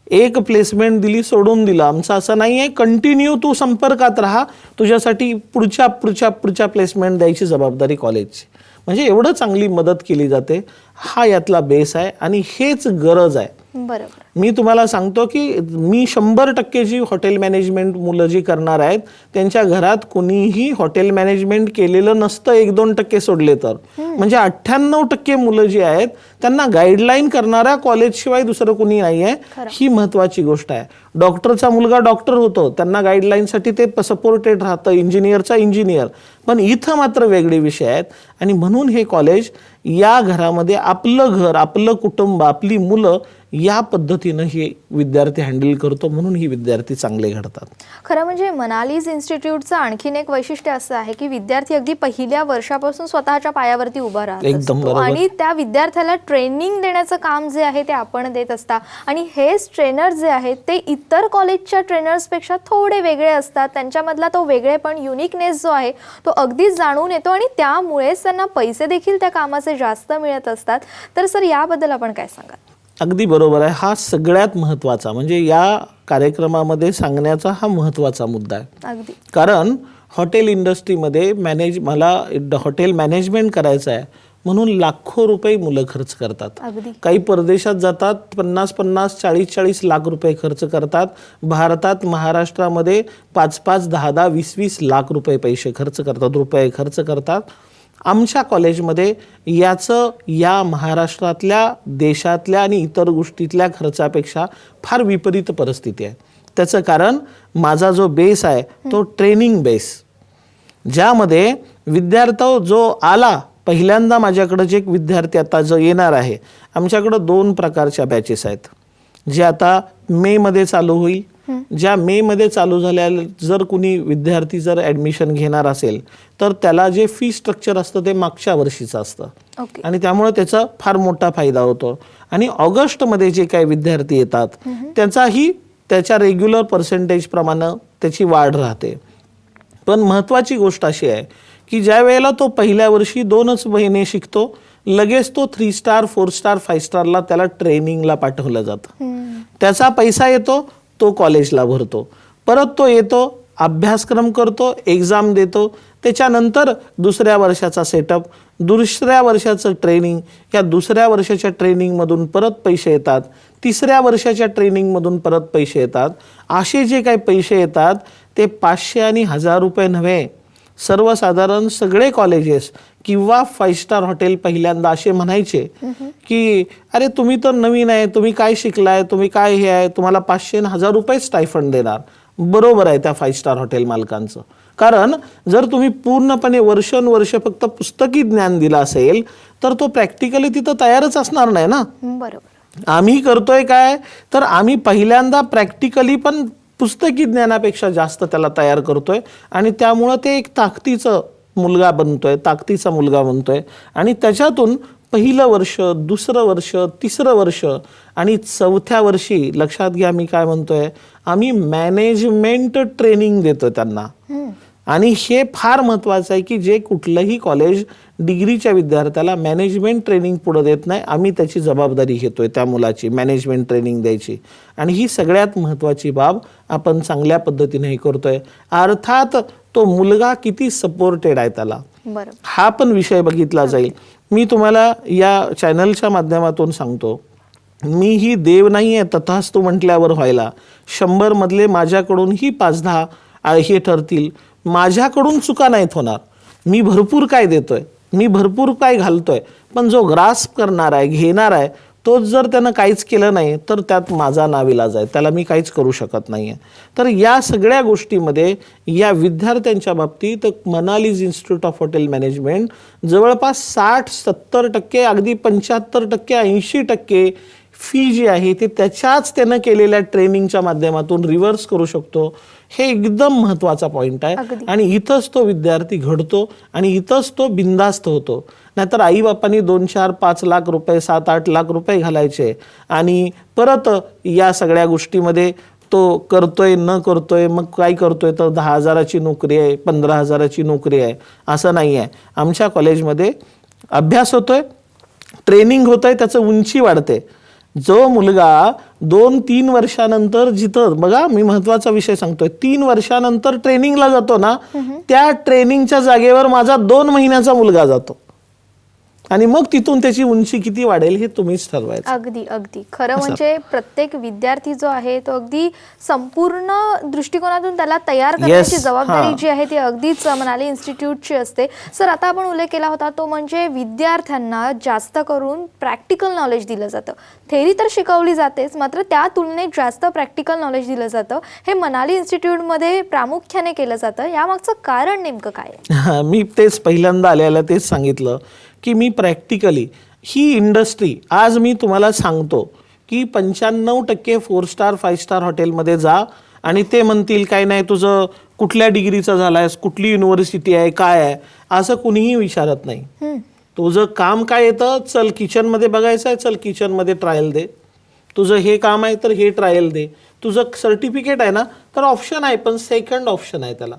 एक प्लेसमेंट दिली सोडून दिलं, आमचं असं नाही आहे. कंटिन्यू तू संपर्कात राहा, तुझ्यासाठी पुढच्या प्लेसमेंट द्यायची जबाबदारी कॉलेजची. म्हणजे एवढं चांगली मदत केली जाते. हा यातला बेस आहे आणि हेच गरज आहे. बरोबर. मी तुम्हाला सांगतो की मी 100% जी हॉटेल मॅनेजमेंट मुलं जी करणार आहेत त्यांच्या घरात कोणीही हॉटेल मॅनेजमेंट केलेलं नसतं, 1-2% सोडले तर. म्हणजे 98% मुलं जी आहेत त्यांना गाईडलाईन करणाऱ्या कॉलेजशिवाय दुसरं कोणी नाही आहे. ही महत्त्वाची गोष्ट आहे. डॉक्टरचा मुलगा डॉक्टर होतो, त्यांना गाईडलाईनसाठी ते सपोर्टेड राहतं, इंजिनियरचा इंजिनियर. पण इथं मात्र वेगळे विषय आहेत. आणि म्हणून हे कॉलेज या घरामध्ये आपलं घर, आपलं कुटुंब, आपली मुलं या पद्धतीनं हे विद्यार्थी हँडल करतो. म्हणून ही विद्यार्थी चांगले घडतात. खरं म्हणजे मनालीज इन्स्टिट्यूटचं आणखीन एक वैशिष्ट्य असं आहे की विद्यार्थी अगदी पहिल्या वर्षापासून स्वतःच्या पायावरती उभा राहत एकदम असतो. बरोबर. आणि त्या विद्यार्थ्याला ट्रेनिंग देण्याचं काम जे आहे ते आपण देत असता. आणि हेच ट्रेनर जे आहेत ते इतर कॉलेजच्या ट्रेनर्सपेक्षा थोडे वेगळे असतात. त्यांच्यामधला तो वेगळेपण, युनिकनेस जो आहे तो अगदीच जाणून येतो आणि त्यामुळेच त्यांना पैसे देखील त्या कामाचे जास्त मिळत असतात. तर सर याबद्दल आपण काय सांगाल? अगदी बरोबर आहे. हा सगळ्यात महत्त्वाचा, म्हणजे या कार्यक्रमामध्ये सांगण्याचा हा महत्त्वाचा मुद्दा आहे. अगदी. कारण हॉटेल इंडस्ट्रीमध्ये मला हॉटेल मॅनेजमेंट करायचं आहे म्हणून लाखो रुपये मुलं खर्च करतात. अगदी. काही परदेशात जातात, 50-50, 40-40 लाख रुपये खर्च करतात. भारतात, महाराष्ट्रामध्ये 5-5, 10-10, 20-20 लाख रुपये पैसे खर्च करतात, रुपये खर्च करतात. आमच्या कॉलेजमध्ये या महाराष्ट्रातल्या, देशातल्या आणि इतर गोष्टीतल्या खर्चापेक्षा फार विपरीत परिस्थिती आहे. त्याचं कारण माझा जो बेस आहे तो ट्रेनिंग बेस, ज्यामध्ये विद्यार्थी जो आला पहिल्यांदा माझ्याकडं, जे विद्यार्थी आता जो येणार आहे, आमच्याकडं 2 प्रकारच्या बॅचेस आहेत जे आता मेमध्ये चालू होईल. ज्या मेमध्ये चालू झाल्या, जर कुणी विद्यार्थी जर ॲडमिशन घेणार असेल तर त्याला जे फी स्ट्रक्चर असतं ते मागच्या वर्षीचं असतं आणि त्यामुळे त्याचा फार मोठा फायदा होतो. आणि ऑगस्टमध्ये जे काही विद्यार्थी येतात त्याच्या रेग्युलर पर्सेंटेज प्रमाणे त्याची वाढ राहते. पण महत्त्वाची गोष्ट अशी आहे की ज्या वेळेला तो पहिल्या वर्षी 2च महिने शिकतो, लगेच तो 3 स्टार, 4 स्टार, 5 स्टारला त्याला ट्रेनिंगला पाठवलं जातं. त्याचा पैसा येतो, तो कॉलेजला भरतो, परत तो येतो, अभ्यासक्रम करतो, एक्झाम देतो, त्याच्यानंतर दुसऱ्या वर्षाचा सेटअप, दुसऱ्या वर्षाचं ट्रेनिंग, या दुसऱ्या वर्षाच्या ट्रेनिंगमधून परत पैसे येतात, तिसऱ्या वर्षाच्या ट्रेनिंगमधून परत पैसे येतात. असे जे काही पैसे येतात ते 500 आणि 1000 रुपये नव्हे. सर्वसाधारण सगळे कॉलेजेस किंवा 5 स्टार हॉटेल पहिल्यांदा असे म्हणायचे की अरे तुम्ही तर नवीन आहे, तुम्ही काय शिकलाय, तुम्ही काय हे आहे, तुम्हाला 500 आणि 1000 रुपये स्टायफंड देणार. बरोबर आहे त्या 5 स्टार हॉटेल मालकांचं. कारण जर तुम्ही पूर्णपणे वर्षानुवर्ष फक्त पुस्तकी ज्ञान दिलं असेल तर तो प्रॅक्टिकली तिथं तयारच असणार नाही ना. बरोबर. आम्ही करतोय काय तर आम्ही पहिल्यांदा प्रॅक्टिकली पण पुस्तकी ज्ञानापेक्षा जास्त त्याला तयार करतोय आणि त्यामुळं ते एक ताकदीचा मुलगा बनतोय आणि त्याच्यातून पहिलं वर्ष, दुसरं वर्ष, तिसरं वर्ष आणि चौथ्या वर्षी लक्षात घ्या मी काय म्हणतोय, आम्ही मॅनेजमेंट ट्रेनिंग देतो त्यांना. आणि हे फार महत्त्वाचं आहे की जे कुठलंही कॉलेज डिग्रीच्या विद्यार्थ्याला मॅनेजमेंट ट्रेनिंग पुढे देत नाही, आम्ही त्याची जबाबदारी घेतोय त्या मुलाची मॅनेजमेंट ट्रेनिंग द्यायची. आणि ही सगळ्यात महत्त्वाची बाब आपण चांगल्या पद्धतीने करतोय. अर्थात तो मुलगा किती सपोर्टेड आहे त्याला, हा पण विषय बघितला जाईल. मी तुम्हाला या चॅनलच्या माध्यमातून सांगतो, मी ही देव नाही आहे तथास्तु म्हटल्यावर व्हायला. 100 मधले माझ्याकडूनही 5-10 हे ठरतील. माझ्याकडून चुका नाहीत होणार. मी भरपूर काय देतोय, मी भरपूर काय घालतोय, पण जो ग्रास्प करणार आहे, घेणार आहे, तोच जर त्यानं काहीच केलं नाही तर त्यात माझा नाविलाज आहे, त्याला मी काहीच करू शकत नाही आहे. तर या सगळ्या गोष्टीमध्ये या विद्यार्थ्यांच्या बाबतीत मनालीज इन्स्टिट्यूट ऑफ हॉटेल मॅनेजमेंट जवळपास 60-70%, अगदी 75%, 80% फी जी आहे ते त्याच्याच त्यानं केलेल्या ट्रेनिंगच्या माध्यमातून रिव्हर्स करू शकतो. हे एकदम महत्त्वाचा पॉईंट आहे. आणि इथंच तो विद्यार्थी घडतो आणि इथंच तो बिंदास्त होतो. नाहीतर आईबापांनी 2-4-5 लाख रुपये, 7-8 लाख रुपये घालायचे आणि परत या सगळ्या गोष्टीमध्ये तो करतोय न करतोय, मग काय करतोय तर 10,000ची नोकरी आहे, 15,000ची नोकरी आहे, असं नाही आहे. आमच्या कॉलेजमध्ये अभ्यास होतोय, ट्रेनिंग होतंय, त्याचं उंची वाढते. जो मुलगा 2-3 वर्षानंतर जिथं बघा मी महत्वाचा विषय सांगतोय, 3 वर्षानंतर ट्रेनिंगला जातो ना, त्या ट्रेनिंगच्या जागेवर माझा 2 महिन्याचा मुलगा जातो आणि मग तिथून त्याची उंची किती वाढेल हे तुम्हीच ठरवायचं. अगदी अगदी खरं. म्हणजे प्रत्येक विद्यार्थी जो आहे तो अगदी संपूर्ण दृष्टिकोनातून त्याला तयार करण्याची जबाबदारी जी आहे ती अगदीच मनाली इन्स्टिट्यूटची असते. सर, आता आपण उल्लेख केला होता तो म्हणजे विद्यार्थ्यांना जास्त करून प्रॅक्टिकल नॉलेज दिलं जातं. थेरी तर शिकवली जातेच, मात्र त्या तुलनेत जास्त प्रॅक्टिकल नॉलेज दिलं जातं. हे मनाली इन्स्टिट्यूटमध्ये प्रामुख्याने केलं जातं. यामागचं कारण नेमकं काय? मी तेच पहिल्यांदा आल्याला तेच सांगितलं की मी प्रॅक्टिकली ही इंडस्ट्री आज मी तुम्हाला सांगतो की 95% 4 स्टार 5 स्टार हॉटेलमध्ये जा आणि ते म्हणतील काय नाही तुझं कुठल्या डिग्रीचं झालायस, कुठली युनिव्हर्सिटी आहे, काय आहे, असं कुणीही विचारत नाही. तुझं काम काय येतं, चल किचनमध्ये बघायचं आहे, चल किचनमध्ये ट्रायल दे. तुझं हे काम आहे तर हे ट्रायल दे. तुझं सर्टिफिकेट आहे ना तर ऑप्शन आहे, पण सेकंड ऑप्शन आहे त्याला.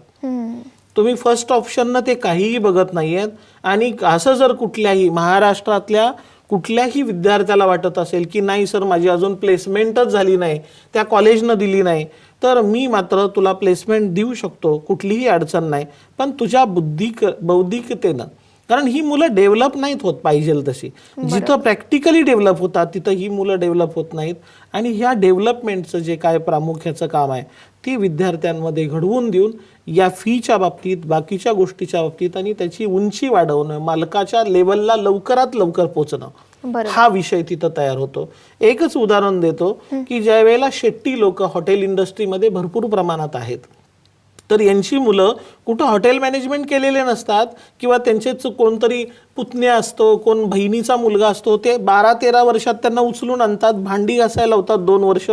तुम्ही फर्स्ट ऑप्शननं ते काहीही बघत नाही आहेत. आणि असं जर कुठल्याही महाराष्ट्रातल्या कुठल्याही विद्यार्थ्याला वाटत असेल की नाही सर माझी अजून प्लेसमेंटच झाली नाही, त्या कॉलेजनं दिली नाही, तर मी मात्र तुला प्लेसमेंट देऊ शकतो, कुठलीही अडचण नाही, पण तुझ्या बौद्धिकतेनं. कारण ही मुलं डेव्हलप नाहीत होत पाहिजे तशी. जिथं प्रॅक्टिकली डेव्हलप होतात तिथं ही मुलं डेव्हलप होत नाहीत. आणि ह्या डेव्हलपमेंटचं जे काय प्रामुख्याचं काम आहे ते विद्यार्थ्यांमध्ये घडवून देऊन या फीच्या बाबतीत, बाकीच्या गोष्टीच्या बाबतीत आणि त्याची उंची वाढवणं, मालकाच्या लेवलला लवकरात लवकर पोहोचणं, हा विषय तिथं तयार होतो. एकच उदाहरण देतो की ज्या वेळेला शेट्टी लोक हॉटेल इंडस्ट्रीमध्ये भरपूर प्रमाणात आहेत, तर यांची मुलं कुठं हॉटेल मॅनेजमेंट केलेले नसतात किंवा त्यांचेच कोणतरी पुतण्या असतो, कोण बहिणीचा मुलगा असतो, ते 12-13 वर्षात त्यांना उचलून आणतात, भांडी घासायला लावतात 2 वर्ष,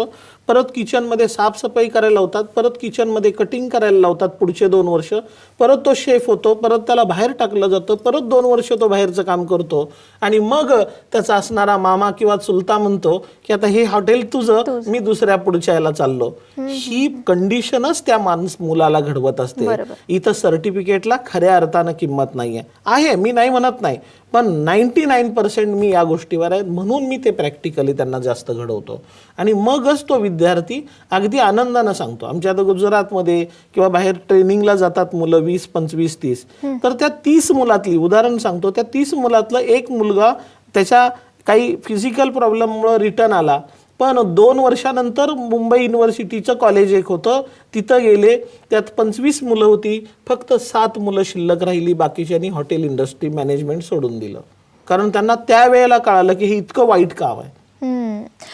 परत किचनमध्ये साफसफाई करायला लावतात, परत किचनमध्ये कटिंग करायला लावतात पुढचे 2 वर्ष, परत तो शेफ होतो, परत त्याला बाहेर टाकलं जातं, परत 2 वर्ष तो बाहेरचं काम करतो आणि मग त्याचा असणारा मामा किंवा चुलता म्हणतो की आता हे हॉटेल तुझं, मी दुसऱ्या पुढच्या याला चाललो. ही कंडिशनच त्या मुलाला घडवत असते. इथं सर्टिफिकेटला खऱ्या अर्थानं किंमत नाहीये. आहे, मी नाही म्हणत नाही, पण 99% मी या गोष्टीवर आहे, म्हणून मी ते प्रॅक्टिकली त्यांना जास्त घडवतो. आणि मगच तो विद्यार्थी अगदी आनंदानं सांगतो. आमच्या आता गुजरातमध्ये किंवा बाहेर ट्रेनिंगला जातात मुलं 20, 25, 30, तर त्या 30 मुलातली उदाहरण सांगतो, त्या 30 मुलातलं एक मुलगा त्याच्या काही फिजिकल प्रॉब्लेममुळे रिटर्न आला, पण 2 वर्षानंतर मुंबई युनिव्हर्सिटीचं कॉलेज एक होतं, तिथं गेले, त्यात 25 मुलं होती, फक्त 7 मुलं शिल्लक राहिली, बाकीच्यांनी हॉटेल इंडस्ट्री मॅनेजमेंट सोडून दिलं. कारण त्यांना त्यावेळेला कळालं की हे इतकं वाईट काम आहे.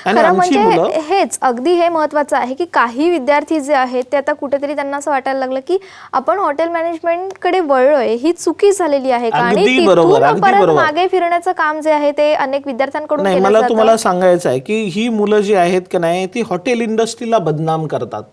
आणि खरं आमची म्हणजे मुलं हेच अगदी हे महत्वाचं आहे की काही विद्यार्थी जे आहेत ते आता कुठेतरी त्यांना असं वाटायला लागलं की आपण हॉटेल मॅनेजमेंट कडे वळलोय, ही चुकी झालेली आहे का, आणि अगदी बरोबर, तिथून अगदी परत बरोबर. मागे फिरण्याचं काम जे आहे ते अनेक विद्यार्थ्यांकडून नाही, केलं मला जातं. तुम्हाला सांगायचं आहे की ही मुलं जी आहेत की नाही ती हॉटेल इंडस्ट्रीला बदनाम करतात.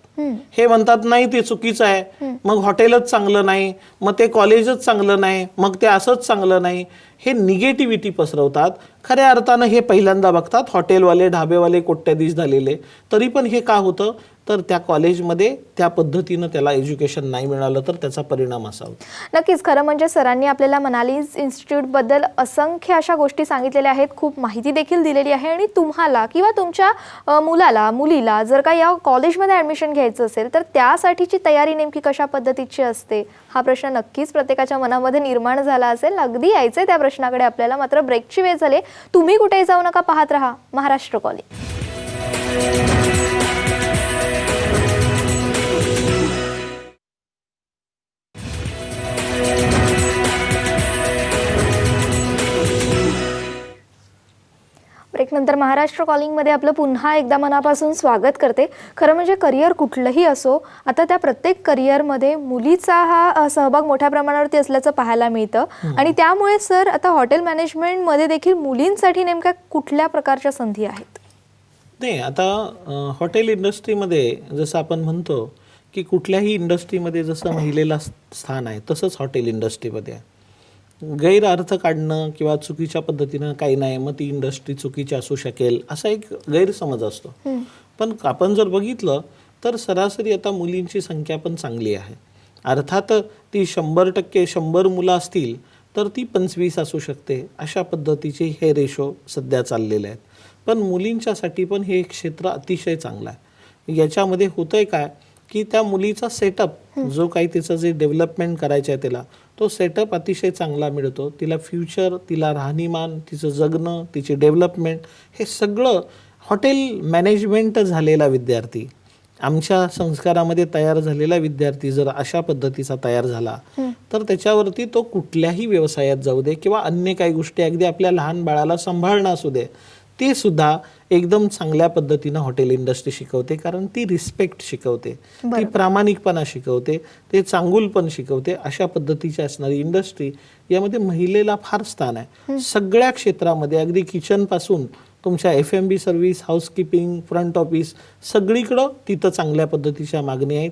हे म्हणतात नाही ते चुकीचं आहे, मग हॉटेलच चांगलं नाही, मग ते कॉलेजच चांगलं नाही, मग ते असंच चांगलं नाही, हे निगेटिव्हिटी पसरवतात. खऱ्या अर्थानं हे पहिल्यांदा बघतात हॉटेलवाले ढाबेवाले कोट्याधीश झालेले, तरी पण हे का होतं तर त्या कॉलेजमध्ये त्या पद्धतीनं त्याला एज्युकेशन नाही मिळालं तर त्याचा परिणाम असा होतो. नक्कीच, खरं म्हणजे सरांनी आपल्याला मनाली इन्स्टिट्यूटबद्दल असंख्य अशा गोष्टी सांगितलेल्या आहेत, खूप माहिती देखील दिलेली आहे. आणि तुम्हाला किंवा तुमच्या मुलाला मुलीला जर का या कॉलेजमध्ये ॲडमिशन घ्यायचं असेल तर त्यासाठीची तयारी नेमकी कशा पद्धतीची असते हा प्रश्न नक्कीच प्रत्येकाच्या मनामध्ये निर्माण झाला असेल. अगदी यायचंय त्या प्रश्नाकडे आपल्याला, मात्र ब्रेकची वेळ झाली. तुम्ही कुठेही जाऊ नका, पाहत रहा महाराष्ट्र कॉलिंग. ब्रेकनंतर महाराष्ट्र कॉलिंगमध्ये आपलं पुन्हा एकदा मनापासून स्वागत करते. खरं म्हणजे करिअर कुठलंही असो, आता त्या प्रत्येक करिअरमध्ये मुलीचा हा सहभाग मोठ्या प्रमाणावरती असल्याचं पाहायला मिळतं. आणि त्यामुळे सर आता हॉटेल मॅनेजमेंटमध्ये देखील मुलींसाठी नेमक्या कुठल्या प्रकारच्या संधी आहेत? नाही, आता हॉटेल इंडस्ट्रीमध्ये जसं आपण म्हणतो की कुठल्याही इंडस्ट्रीमध्ये जसं महिलेला स्थान आहे तसंच हॉटेल इंडस्ट्रीमध्ये आहे. गैर अर्थ काढणं किंवा चुकीच्या पद्धतीनं काही नाही, मग ती इंडस्ट्री चुकीची असू शकेल असा एक गैरसमज असतो. पण आपण जर बघितलं तर सरासरी आता मुलींची संख्या पण चांगली आहे. अर्थात ती 100% 100 मुलं असतील तर ती 25 असू शकते, अशा पद्धतीचे हे रेशो सध्या चाललेले आहेत. पण मुलींच्यासाठी पण हे क्षेत्र अतिशय चांगलं आहे. याच्यामध्ये होतंय काय की त्या मुलीचा सेटअप जो काही तिचं जे डेव्हलपमेंट करायचं आहे त्याला, तो सेटअप अतिशय चांगला मिळतो. तिला फ्युचर, तिला राहणीमान, तिचं जगणं, तिची डेव्हलपमेंट हे सगळं हॉटेल मॅनेजमेंट झालेला विद्यार्थी, आमच्या संस्कारामध्ये तयार झालेला विद्यार्थी जर अशा पद्धतीचा तयार झाला तर त्याच्यावरती तो कुठल्याही व्यवसायात जाऊ दे किंवा अन्य काही गोष्टी, अगदी आपल्या लहान बाळाला सांभाळणं असू दे, ते सुद्धा एकदम चांगल्या पद्धतीनं हॉटेल इंडस्ट्री शिकवते. कारण ती रिस्पेक्ट शिकवते, ती प्रामाणिकपणा शिकवते, ते चांगुलपण शिकवते. अशा पद्धतीची असणारी इंडस्ट्री, यामध्ये महिलेला फार स्थान आहे. सगळ्या क्षेत्रामध्ये, अगदी किचनपासून तुमच्या FMB service, housekeeping, front office, सगळीकडं तिथं चांगल्या पद्धतीच्या मागणी आहेत.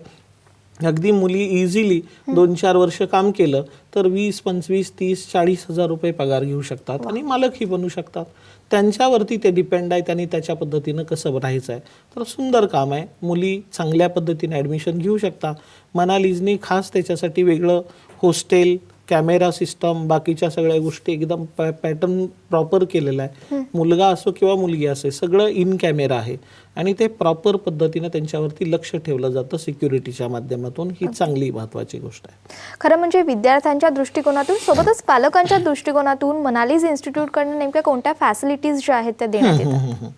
अगदी मुली इझिली 2-4 वर्ष काम केलं तर 20, 25, 30, 40 हजार रुपये पगार घेऊ शकतात आणि मालकही बनू शकतात. त्यांच्यावरती ते डिपेंड आहे, त्यांनी त्याच्या पद्धतीनं कसं राहायचं आहे. तर सुंदर काम आहे. मुली चांगल्या पद्धतीने ॲडमिशन घेऊ शकता. मनालीजनी खास त्याच्यासाठी वेगळं हॉस्टेल, कॅमेरा सिस्टम, बाकीच्या सगळ्या गोष्टी एकदम पॅटर्न प्रॉपर केलेला आहे. मुलगा असो किंवा मुलगी असो, सगळं इन कॅमेरा आहे आणि ते प्रॉपर पद्धतीनं त्यांच्यावरती लक्ष ठेवलं जातं सिक्युरिटीच्या माध्यमातून. ही चांगली महत्त्वाची गोष्ट आहे. खरं म्हणजे विद्यार्थ्यांच्या दृष्टिकोनातून सोबतच पालकांच्या दृष्टिकोनातून मनालीज इन्स्टिट्यूटकडून नेमक्या कोणत्या फॅसिलिटीज ज्या आहेत त्या देण्यात येतात?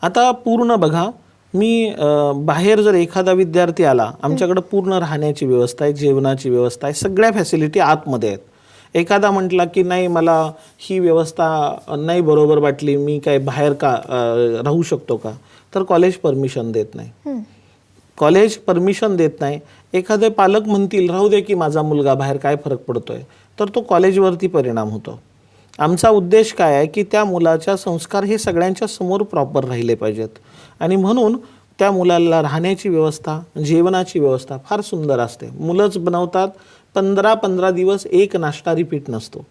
आता पूर्ण बघा, मी बाहेर जर एखादा विद्यार्थी आला, आमच्याकडे पूर्ण राहण्याची व्यवस्था आहे, जेवणाची व्यवस्था आहे, सगळ्या फॅसिलिटी आतमध्ये आहेत. एखादा म्हटला की नाही मला ही व्यवस्था नाही बरोबर वाटली, मी काय बाहेर का राहू शकतो का, तर कॉलेज परमिशन देत नाही. कॉलेज परमिशन देत नाही. एखादे पालक म्हणतील राहू दे की माझा मुलगा बाहेर, काय फरक पडतोय, तर तो कॉलेजवरती परिणाम होतो. आमचा उद्देश काय आहे की त्या मुलाच्या संस्कार हे सगळ्यांच्या समोर प्रॉपर राहिले पाहिजेत आणि म्हणून त्या मुलाला राहण्याची व्यवस्था, जेवणाची व्यवस्था फार सुंदर असते. मुलंच बनवतात. 15-15 दिवस एक नाश्ता रिपीट नसतो.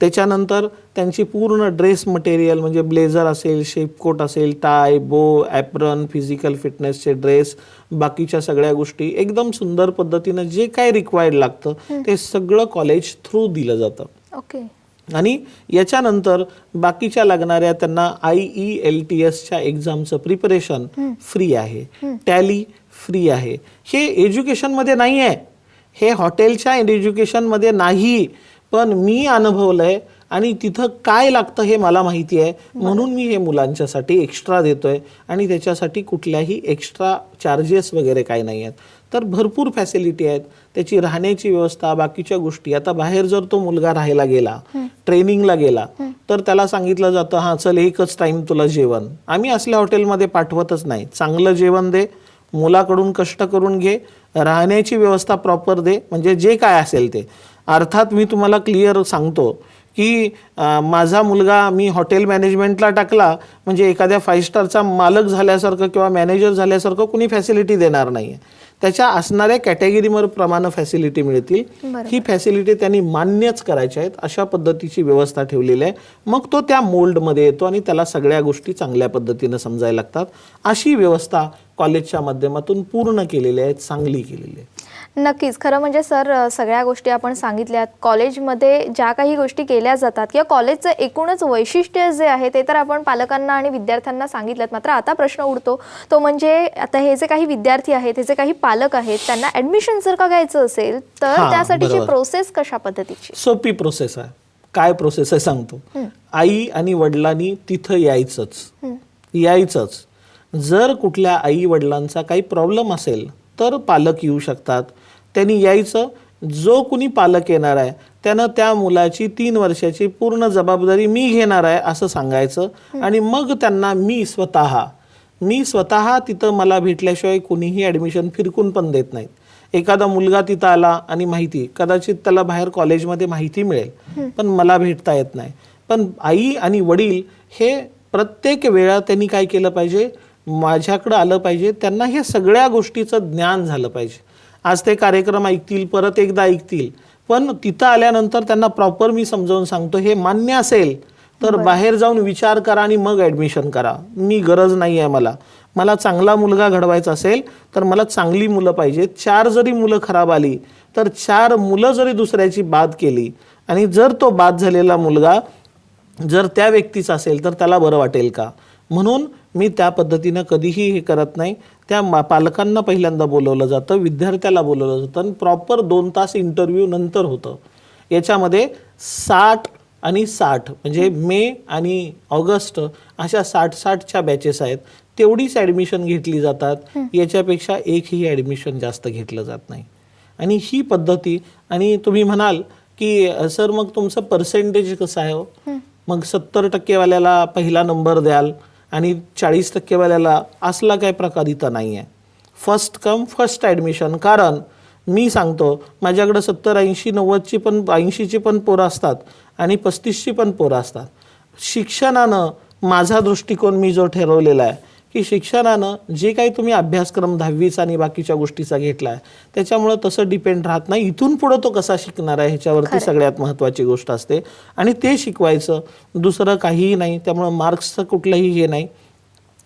त्याच्यानंतर त्यांची पूर्ण ड्रेस मटेरियल म्हणजे ब्लेझर असेल, शेपकोट असेल, टाय, बो, ॲप्रन, फिजिकल फिटनेसचे ड्रेस, बाकीच्या सगळ्या गोष्टी एकदम सुंदर पद्धतीनं जे काय रिक्वायर्ड लागतं ते सगळं कॉलेज थ्रू दिलं जातं. ओके. आणि याच्यानंतर बाकीच्या लागणाऱ्या त्यांना IELTSच्या एक्झामचं प्रिपरेशन फ्री आहे. टॅली फ्री आहे. हे एज्युकेशनमध्ये नाही आहे, हे हॉटेलच्या एज्युकेशनमध्ये नाही, पण मी अनुभवलंय आणि तिथं काय लागतं हे मला माहिती आहे, म्हणून मी हे मुलांच्यासाठी एक्स्ट्रा देतोय आणि त्याच्यासाठी कुठल्याही एक्स्ट्रा चार्जेस वगैरे काही नाही आहेत. तर भरपूर फॅसिलिटी आहेत, त्याची राहण्याची व्यवस्था, बाकीच्या गोष्टी. आता बाहेर जर तो मुलगा राहायला गेला, ट्रेनिंगला गेला, तर त्याला सांगितलं जातं हां चल एकच टाइम तुला जेवण. आम्ही असल्या हॉटेलमध्ये पाठवतच नाही. चांगलं जेवण दे, मुलाकडून कष्ट करून घे, राहण्याची व्यवस्था प्रॉपर दे, म्हणजे जे काय असेल ते. अर्थात मी तुम्हाला क्लिअर सांगतो की माझा मुलगा मी हॉटेल मॅनेजमेंटला टाकला म्हणजे एखाद्या 5 स्टारचा मालक झाल्यासारखं किंवा मॅनेजर झाल्यासारखं कुणी फॅसिलिटी देणार नाही. त्याच्या असणाऱ्या कॅटेगरीवर प्रमाणे फॅसिलिटी मिळतील. ही फॅसिलिटी त्यांनी मान्यच करायच्या आहेत, अशा पद्धतीची व्यवस्था ठेवलेली आहे. मग तो त्या मोल्डमध्ये येतो आणि त्याला सगळ्या गोष्टी चांगल्या पद्धतीनं समजायला लागतात. अशी व्यवस्था कॉलेजच्या माध्यमातून पूर्ण केलेली आहे, चांगली केलेली आहे. नक्कीच. खरं म्हणजे सर सगळ्या गोष्टी आपण सांगितल्यात. कॉलेजमध्ये ज्या काही गोष्टी केल्या जातात किंवा कॉलेजचं एकूणच वैशिष्ट्य जे आहे ते तर आपण पालकांना आणि विद्यार्थ्यांना सांगितलं. मात्र आता प्रश्न उडतो तो म्हणजे आता हे जे काही विद्यार्थी आहेत, हे जे काही पालक आहेत, त्यांना ॲडमिशन जर का घ्यायचं असेल तर त्यासाठीची प्रोसेस कशा पद्धतीची? सोपी प्रोसेस आहे. काय प्रोसेस आहे सांगतो. आई आणि वडिलांनी तिथं यायचंच. जर कुठल्या आई वडिलांचा काही प्रॉब्लेम असेल तर पालक येऊ शकतात. त्यांनी यायचं. जो कुणी पालक येणार आहे त्यानं त्या मुलाची 3 वर्षाची पूर्ण जबाबदारी मी घेणार आहे असं सांगायचं. आणि मग त्यांना मी स्वतः तिथं मला भेटल्याशिवाय कुणीही ॲडमिशन फिरकून पण देत नाहीत. एखादा मुलगा तिथं आला आणि माहिती कदाचित त्याला बाहेर कॉलेजमध्ये माहिती मिळेल पण मला भेटता येत नाही. पण आई आणि वडील हे प्रत्येक वेळा त्यांनी काय केलं पाहिजे, माझ्याकडं आलं पाहिजे. त्यांना हे सगळ्या गोष्टीचं ज्ञान झालं पाहिजे. आज ते कार्यक्रम ऐकतील, परत एकदा ऐकतील, पण तिथं आल्यानंतर त्यांना प्रॉपर मी समजावून सांगतो. हे मान्य असेल तर बाहेर जाऊन विचार करा आणि मग ॲडमिशन करा. मी गरज नाही आहे. मला चांगला मुलगा घडवायचा असेल तर मला चांगली मुलं पाहिजेत. 4 जरी मुलं खराब आली तर 4 मुलं जरी दुसऱ्याची बाद केली आणि जर तो बाद झालेला मुलगा जर त्या व्यक्तीचा असेल तर त्याला बरं वाटेल का? म्हणून मी त्या पद्धतीनं कधीही हे करत नाही. त्या पालकांना पहिल्यांदा बोलवलं जातं, विद्यार्थ्याला बोलवलं जातं आणि प्रॉपर 2 तास इंटरव्ह्यू नंतर होतं. याच्यामध्ये 60 आणि 60 म्हणजे मे आणि ऑगस्ट अशा 60-60च्या बॅचेस आहेत. तेवढीच ॲडमिशन घेतली जातात. याच्यापेक्षा एकही ॲडमिशन जास्त घेतलं जात नाही. आणि ही पद्धती. आणि तुम्ही म्हणाल की सर मग तुमचं पर्सेंटेज कसं आहे हो? मग 70% वाल्याला पहिला नंबर द्याल आणि 40% वाल्याला, असला काय प्रकार इथं नाही आहे. First come first admission. कारण मी सांगतो माझ्याकडं 70, 80, 90ची पण 80ची पण पोरं असतात आणि 35ची पण पोरं असतात. शिक्षणानं माझा दृष्टिकोन मी जो ठरवलेला आहे की शिक्षणानं जे काही तुम्ही अभ्यासक्रम 10वीचा आणि बाकीच्या गोष्टीचा घेतला आहे त्याच्यामुळं तसं डिपेंड राहत नाही. इथून पुढं तो कसा शिकणार आहे ह्याच्यावरती सगळ्यात महत्त्वाची गोष्ट असते आणि ते शिकवायचं, दुसरं काहीही नाही. त्यामुळं मार्क्सचं कुठलंही हे नाही.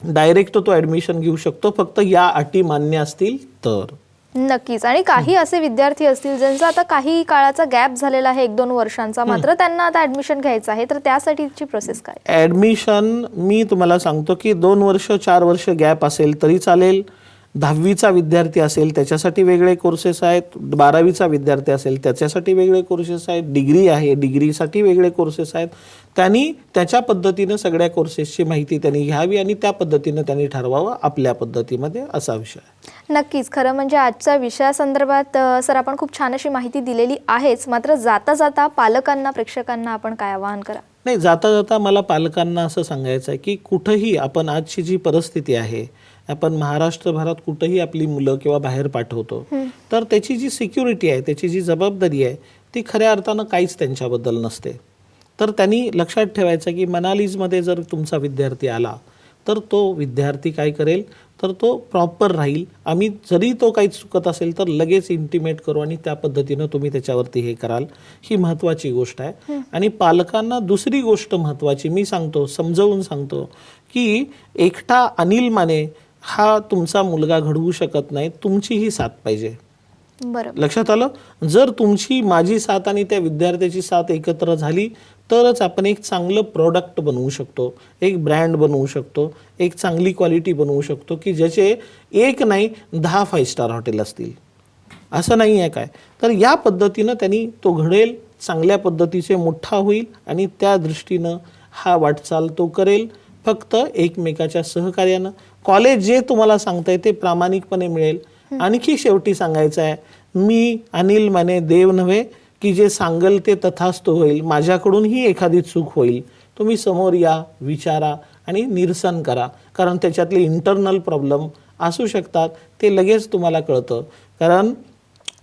डायरेक्ट तो ॲडमिशन घेऊ शकतो, फक्त या अटी मान्य असतील तर. नक्कीच. आणि काही असे विद्यार्थी असतील ज्यांचा आता काही काळाचा गॅप झालेला आहे, 1-2 वर्षांचा, मात्र त्यांना आता ॲडमिशन घ्यायचं आहे, तर त्यासाठीची प्रोसेस काय? ॲडमिशन मी तुम्हाला सांगतो की 2 वर्ष 4 वर्ष गॅप असेल तरी चालेल. 10वीचा विद्यार्थी असेल त्याच्यासाठी वेगळे कोर्सेस आहेत. 12वीचा विद्यार्थी असेल त्याच्यासाठी वेगळे कोर्सेस आहेत. डिग्री आहे, डिग्रीसाठी वेगळे कोर्सेस आहेत. त्यांनी त्याच्या पद्धतीनं सगळ्या कोर्सेसची माहिती त्यांनी घ्यावी आणि त्या पद्धतीनं त्यांनी ठरवावं आपल्या पद्धतीमध्ये, असा विषय आहे. नक्कीच. खरं म्हणजे आजच्या विषयासंदर्भात सर आपण खूप छान अशी माहिती दिलेली आहेच. मात्र जाता जाता पालकांना, प्रेक्षकांना आपण काय आवाहन करा? नाही, जाता जाता मला पालकांना असं सांगायचं आहे की कुठंही आपण आजची जी परिस्थिती आहे, आपण महाराष्ट्रभरात कुठंही आपली मुलं किंवा बाहेर पाठवतो तर त्याची जी सिक्युरिटी आहे, त्याची जी जबाबदारी आहे ती खऱ्या अर्थानं काहीच त्यांच्याबद्दल नसते. तर त्यांनी लक्षात ठेवायचं की मनालीजमध्ये जर तुमचा विद्यार्थी आला तर तो विद्यार्थी काय करेल तर तो प्रॉपर राहील. आम्ही जरी तो काही चुकत असेल तर लगेच इंटिमेट करू आणि त्या पद्धतीनं तुम्ही त्याच्यावरती हे कराल. ही महत्त्वाची गोष्ट आहे. आणि पालकांना दुसरी गोष्ट महत्त्वाची मी सांगतो, समजावून सांगतो की एकटा अनिल माने हा तुमचा मुलगा घडवू शकत नाही, तुमचीही साथ पाहिजे. बरोबर. लक्षात आलं? जर तुमची, माझी साथ आणि त्या विद्यार्थ्याची साथ एकत्र झाली तरच आपण एक चांगलं प्रोडक्ट बनवू शकतो, एक ब्रँड बनवू शकतो, एक चांगली क्वालिटी बनवू शकतो की ज्याचे 1 नाही 10 5 स्टार हॉटेल असतील. असं नाही आहे काय? तर या पद्धतीनं त्यांनी तो घडेल, चांगल्या पद्धतीचे मोठा होईल आणि त्या दृष्टीनं हा वाटचाल तो करेल. फक्त एकमेकाच्या सहकार्यानं कॉलेज जे तुम्हाला सांगताय ते प्रामाणिकपणे मिळेल. आणखी शेवटी सांगायचं आहे, मी अनिल माने देव नव्हे की जे सांगल ते तथास्तु होईल. माझ्याकडूनही एखादी चूक होईल. तुम्ही समोर या, विचारा आणि निरसन करा, कारण त्याच्यातले इंटरनल प्रॉब्लेम असू शकतात. ते लगेच तुम्हाला कळतं. कारण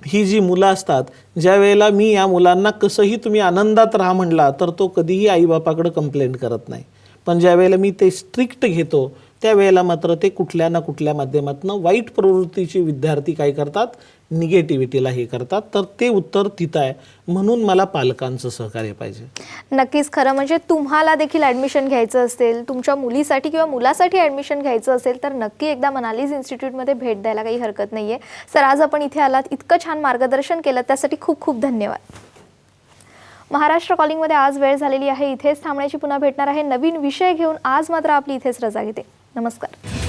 ही जी मुलं असतात, ज्या वेळेला मी या मुलांना कसंही तुम्ही आनंदात राहा म्हणला तर तो कधीही आईबापाकडे कंप्लेंट करत नाही. पण ज्या वेळेला मी ते स्ट्रिक्ट घेतो त्यावेळेला मात्र ते कुठल्या ना कुठल्या माध्यमातून वाईट प्रवृत्तीचे विद्यार्थी काय करतात, निगेटिव्हिटीला हे करतात. तर ते उत्तर तिथं आहे. म्हणून मला पालकांचं सहकार्य पाहिजे. नक्कीच. खरं म्हणजे तुम्हाला देखील ॲडमिशन घ्यायचं असेल, तुमच्या मुलीसाठी किंवा मुलासाठी ॲडमिशन घ्यायचं असेल तर नक्की एकदा मनालीज इन्स्टिट्यूटमध्ये भेट द्यायला काही हरकत नाही आहे. सर, आज आपण इथे आलात, इतकं छान मार्गदर्शन केलं त्यासाठी खूप खूप धन्यवाद. महाराष्ट्र कॉलिंगमध्ये आज वेळ झालेली आहे. इथेच थांबण्याची, पुन्हा भेटणार आहे नवीन विषय घेऊन. आज मात्र आपली इथेच रजा घेते. नमस्कार.